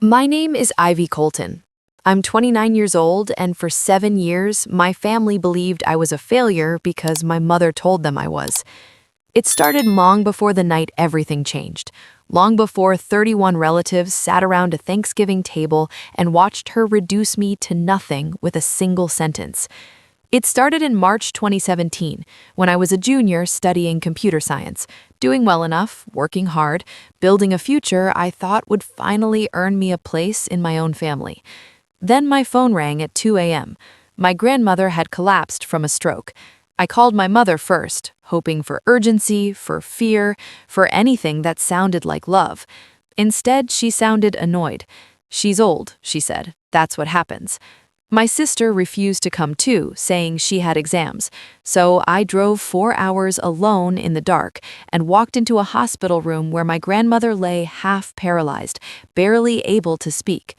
My name is Ivy Colton. I'm 29 years old, and for 7 years, my family believed I was a failure because my mother told them I was. It started long before the night everything changed, long before 31 relatives sat around a Thanksgiving table and watched her reduce me to nothing with a single sentence. It started in March 2017, when I was a junior studying computer science, doing well enough, working hard, building a future I thought would finally earn me a place in my own family. Then my phone rang at 2 a.m. My grandmother had collapsed from a stroke. I called my mother first, hoping for urgency, for fear, for anything that sounded like love. Instead, she sounded annoyed. "She's old," she said. "That's what happens." My sister refused to come too, saying she had exams, so I drove 4 hours alone in the dark and walked into a hospital room where my grandmother lay half paralyzed, barely able to speak.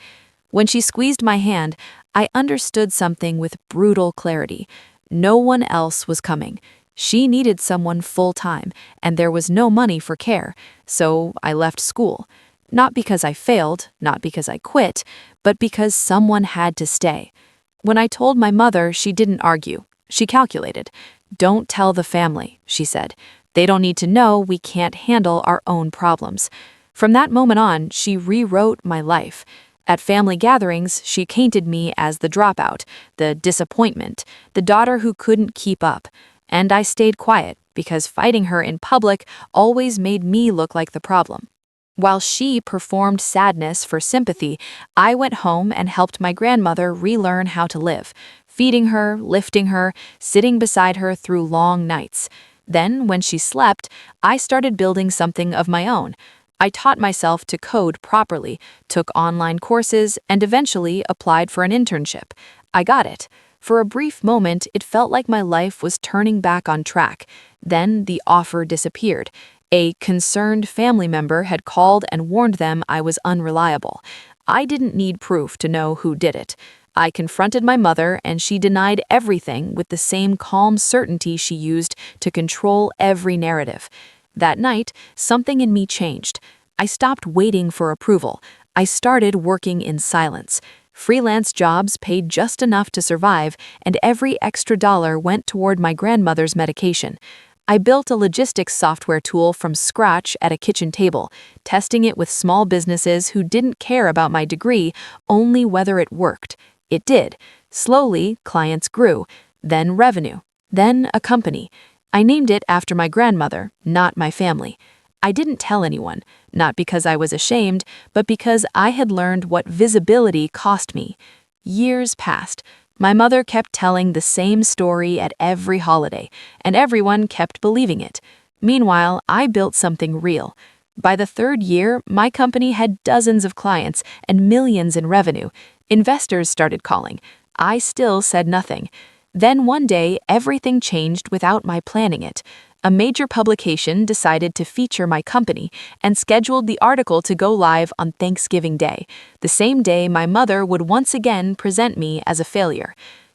When she squeezed my hand, I understood something with brutal clarity. No one else was coming. She needed someone full-time, and there was no money for care, so I left school. Not because I failed, not because I quit, but because someone had to stay. When I told my mother, she didn't argue. She calculated. "Don't tell the family," she said. "They don't need to know we can't handle our own problems." From that moment on, she rewrote my life. At family gatherings, she painted me as the dropout, the disappointment, the daughter who couldn't keep up. And I stayed quiet because fighting her in public always made me look like the problem. While she performed sadness for sympathy, I went home and helped my grandmother relearn how to live, feeding her, lifting her, sitting beside her through long nights. Then, when she slept, I started building something of my own. I taught myself to code properly, took online courses, and eventually applied for an internship. I got it. For a brief moment, it felt like my life was turning back on track. Then the offer disappeared. A concerned family member had called and warned them I was unreliable. I didn't need proof to know who did it. I confronted my mother, and she denied everything with the same calm certainty she used to control every narrative. That night, something in me changed. I stopped waiting for approval. I started working in silence. Freelance jobs paid just enough to survive, and every extra dollar went toward my grandmother's medication. I built a logistics software tool from scratch at a kitchen table, testing it with small businesses who didn't care about my degree, only whether it worked. It did. Slowly, clients grew, then revenue, then a company. I named it after my grandmother, not my family. I didn't tell anyone, not because I was ashamed, but because I had learned what visibility cost me. Years passed. My mother kept telling the same story at every holiday, and everyone kept believing it. Meanwhile, I built something real. By the third year, my company had dozens of clients and millions in revenue. Investors started calling. I still said nothing. Then one day, everything changed without my planning it. A major publication decided to feature my company and scheduled the article to go live on Thanksgiving Day, the same day my mother would once again present me as a failure.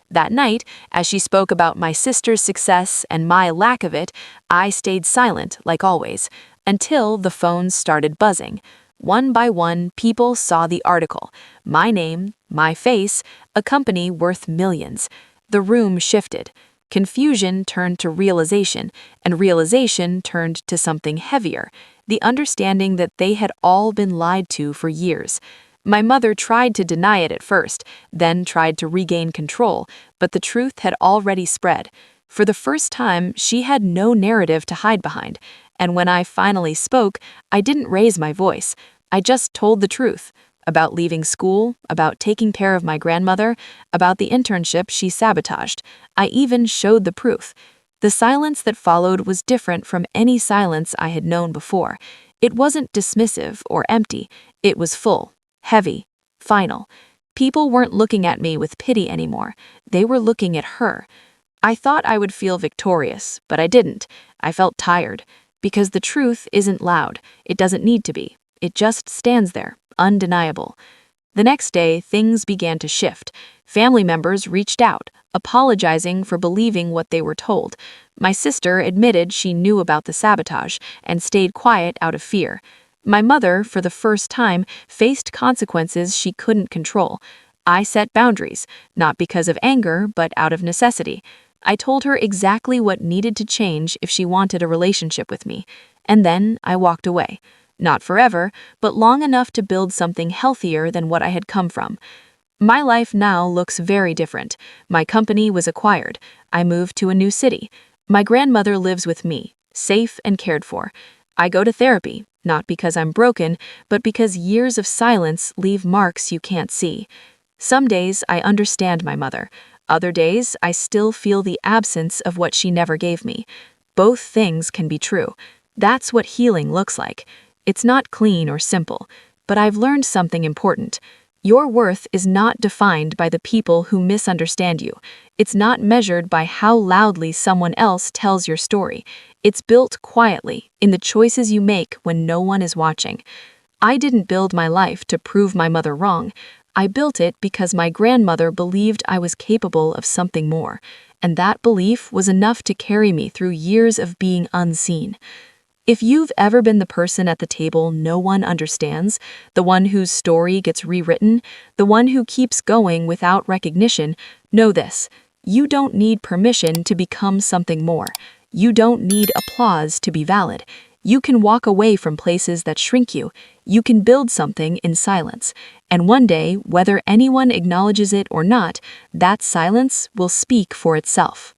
That night, as she spoke about my sister's success and my lack of it, I stayed silent, like always, until the phones started buzzing. One by one, people saw the article. My name, my face, a company worth millions. The room shifted. Confusion turned to realization, and realization turned to something heavier, the understanding that they had all been lied to for years. My mother tried to deny it at first, then tried to regain control, but the truth had already spread. For the first time, she had no narrative to hide behind, and when I finally spoke, I didn't raise my voice. I just told the truth. About leaving school, about taking care of my grandmother, about the internship she sabotaged. I even showed the proof. The silence that followed was different from any silence I had known before. It wasn't dismissive or empty. It was full, heavy, final. People weren't looking at me with pity anymore. They were looking at her. I thought I would feel victorious, but I didn't. I felt tired. Because the truth isn't loud. It doesn't need to be. It just stands there, undeniable. The next day, things began to shift. Family members reached out, apologizing for believing what they were told. My sister admitted she knew about the sabotage and stayed quiet out of fear. My mother, for the first time, faced consequences she couldn't control. I set boundaries, not because of anger, but out of necessity. I told her exactly what needed to change if she wanted a relationship with me. And then I walked away. Not forever, but long enough to build something healthier than what I had come from. My life now looks very different. My company was acquired. I moved to a new city. My grandmother lives with me, safe and cared for. I go to therapy, not because I'm broken, but because years of silence leave marks you can't see. Some days I understand my mother. Other days I still feel the absence of what she never gave me. Both things can be true. That's what healing looks like. It's not clean or simple, but I've learned something important. Your worth is not defined by the people who misunderstand you. It's not measured by how loudly someone else tells your story. It's built quietly, in the choices you make when no one is watching. I didn't build my life to prove my mother wrong. I built it because my grandmother believed I was capable of something more, and that belief was enough to carry me through years of being unseen. If you've ever been the person at the table no one understands, the one whose story gets rewritten, the one who keeps going without recognition, know this: you don't need permission to become something more. You don't need applause to be valid. You can walk away from places that shrink you. You can build something in silence. And one day, whether anyone acknowledges it or not, that silence will speak for itself.